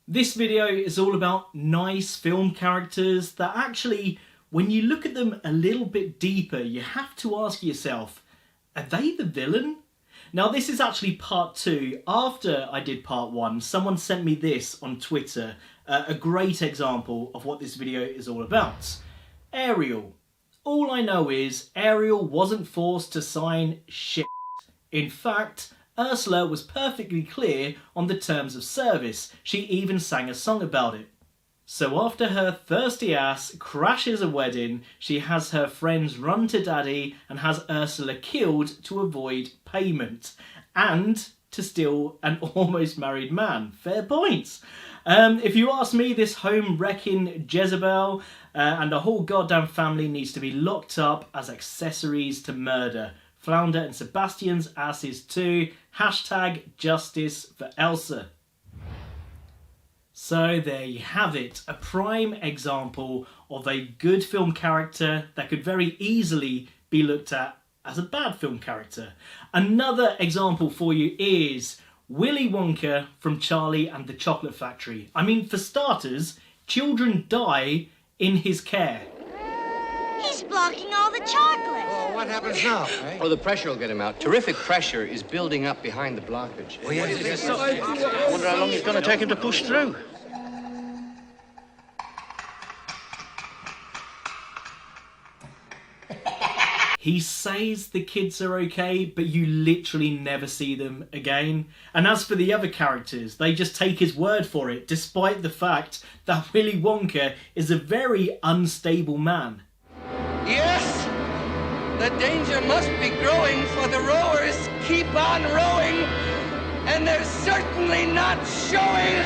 This video is all about nice film characters that actually, when you look at them a little bit deeper, you have to ask yourself, are they the villain? Now this is actually part 2. After I did part 1, someone sent me this on Twitter, a great example of what this video is all about. Ariel. All I know is Ariel wasn't forced to sign shit. In fact, Ursula was perfectly clear on the terms of service. She even sang a song about it. So after her thirsty ass crashes a wedding, she has her friends run to Daddy and has Ursula killed to avoid payment and to steal an almost married man. Fair points. If you ask me, this home-wrecking Jezebel and the whole goddamn family needs to be locked up as accessories to murder. Flounder and Sebastian's asses too. Hashtag justice for Elsa. So there you have it. A prime example of a good film character that could very easily be looked at as a bad film character. Another example for you is Willy Wonka from Charlie and the Chocolate Factory. I mean, for starters, children die in his care. He's blocking all the chocolate. Well, what happens now, eh? Oh, the pressure will get him out. Terrific pressure is building up behind the blockage. Well, yeah, What do you think so? I wonder how long it's going to take him to push through. He says the kids are okay, but you literally never see them again. And as for the other characters, they just take his word for it, despite the fact that Willy Wonka is a very unstable man. Yes, the danger must be growing, for the rowers keep on rowing, and they're certainly not showing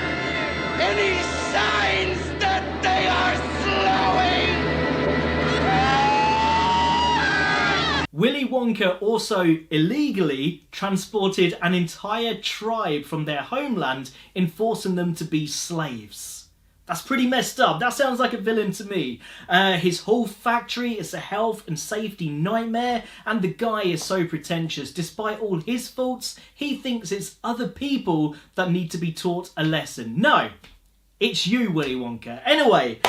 any signs that they are slowing. Willy Wonka also illegally transported an entire tribe from their homeland, enforcing them to be slaves. That's pretty messed up. That sounds like a villain to me. His whole factory is a health and safety nightmare, and the guy is so pretentious. Despite all his faults, he thinks it's other people that need to be taught a lesson. No, it's you, Willy Wonka. Anyway,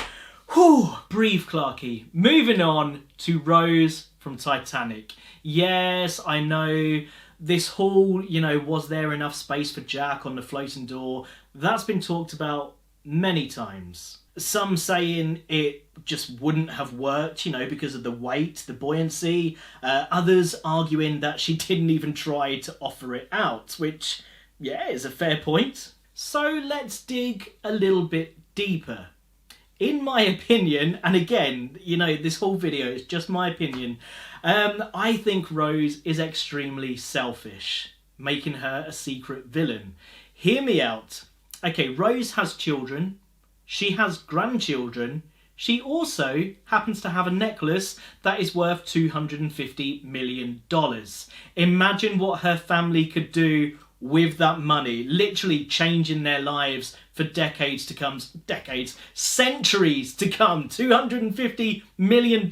whew, breathe, Clarky. Moving on to Rose from Titanic. Yes, I know this whole, was there enough space for Jack on the floating door? That's been talked about many times. Some saying it just wouldn't have worked, because of the weight, the buoyancy. Others arguing that she didn't even try to offer it out, which, yeah, is a fair point. So let's dig a little bit deeper. In my opinion, and again, this whole video is just my opinion, I think Rose is extremely selfish, making her a secret villain. Hear me out. Okay, Rose has children, she has grandchildren, she also happens to have a necklace that is worth $250 million. Imagine what her family could do with that money, literally changing their lives for decades to come, centuries to come. $250 million.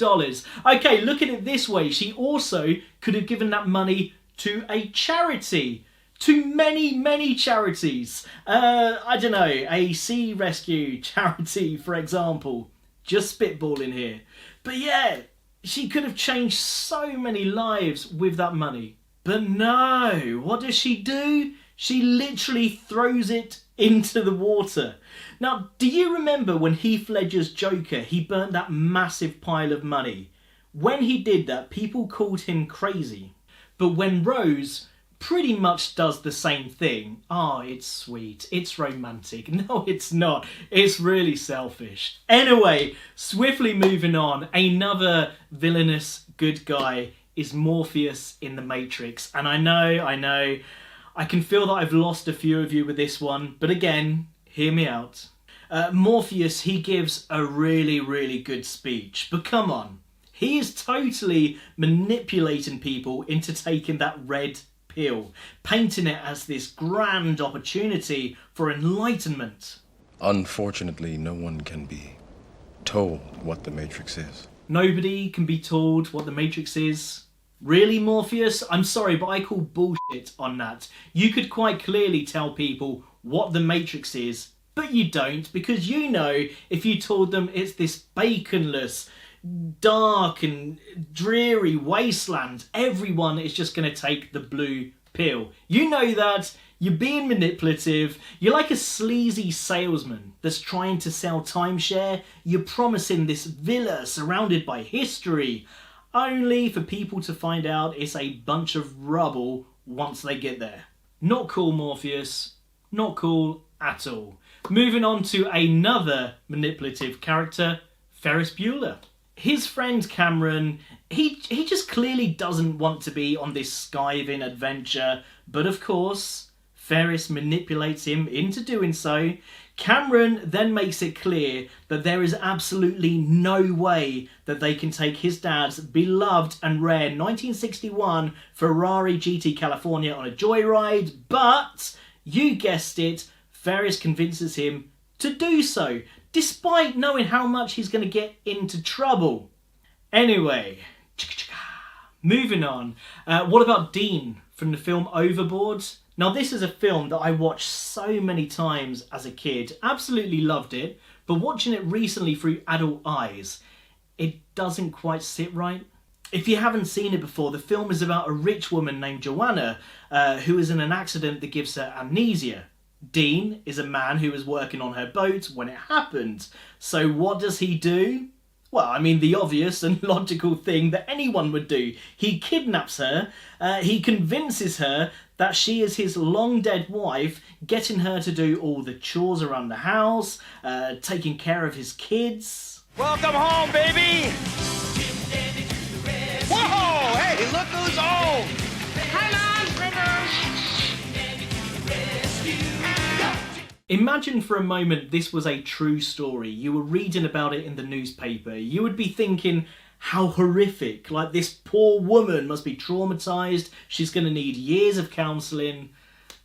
Okay, look at it this way. She also could have given that money to a charity. To many, many charities. I don't know, a sea rescue charity, for example. Just spitballing here. But yeah, she could have changed so many lives with that money. But no, what does she do? She literally throws it into the water. Now, do you remember when Heath Ledger's Joker, he burnt that massive pile of money? When he did that, people called him crazy. But when Rose pretty much does the same thing, it's sweet, it's romantic. No, it's not. It's really selfish. Anyway, swiftly moving on, another villainous good guy is Morpheus in The Matrix. And I know, I can feel that I've lost a few of you with this one, but again, hear me out. Morpheus, he gives a really, really good speech, but come on, he is totally manipulating people into taking that red pill, painting it as this grand opportunity for enlightenment. Unfortunately, no one can be told what the Matrix is. Nobody can be told what the Matrix is. Really, Morpheus? I'm sorry, but I call bullshit on that. You could quite clearly tell people what the Matrix is But you don't, because you know if you told them it's this baconless, dark and dreary wasteland, everyone is just going to take the blue pill. You know that. You're being manipulative. You're like a sleazy salesman that's trying to sell timeshare. You're promising this villa surrounded by history, only for people to find out it's a bunch of rubble once they get there. Not cool, Morpheus. Not cool at all. Moving on to another manipulative character, Ferris Bueller. His friend Cameron, he just clearly doesn't want to be on this skiving adventure, but of course, Ferris manipulates him into doing so. Cameron then makes it clear that there is absolutely no way that they can take his dad's beloved and rare 1961 Ferrari GT California on a joyride, but, you guessed it, Ferris convinces him to do so, despite knowing how much he's going to get into trouble. Anyway, moving on. What about Dean from the film Overboard? Now, this is a film that I watched so many times as a kid. Absolutely loved it, but watching it recently through adult eyes, it doesn't quite sit right. If you haven't seen it before, the film is about a rich woman named Joanna who is in an accident that gives her amnesia. Dean is a man who was working on her boat when it happened. So what does he do? Well, I mean, the obvious and logical thing that anyone would do. He kidnaps her, he convinces her that she is his long-dead wife, getting her to do all the chores around the house, taking care of his kids. Welcome home, baby! Whoa! Hey, look who's home! Imagine for a moment this was a true story. You were reading about it in the newspaper. You would be thinking, how horrific. Like, this poor woman must be traumatised. She's going to need years of counselling.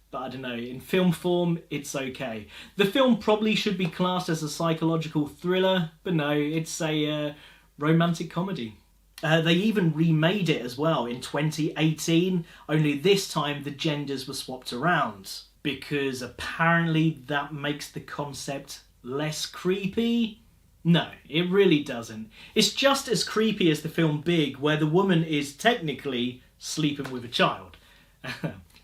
But I don't know, in film form, it's okay. The film probably should be classed as a psychological thriller, but no, it's a romantic comedy. They even remade it as well in 2018, only this time the genders were swapped around, because apparently that makes the concept less creepy. No, it really doesn't. It's just as creepy as the film Big, where the woman is technically sleeping with a child.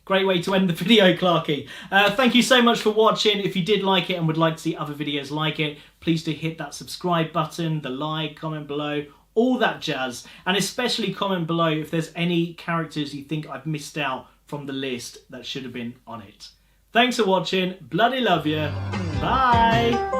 Great way to end the video, Clarky. Thank you so much for watching. If you did like it and would like to see other videos like it, please do hit that subscribe button, the like, comment below, all that jazz. And especially comment below if there's any characters you think I've missed out from the list that should have been on it. Thanks for watching. Bloody love you. Bye.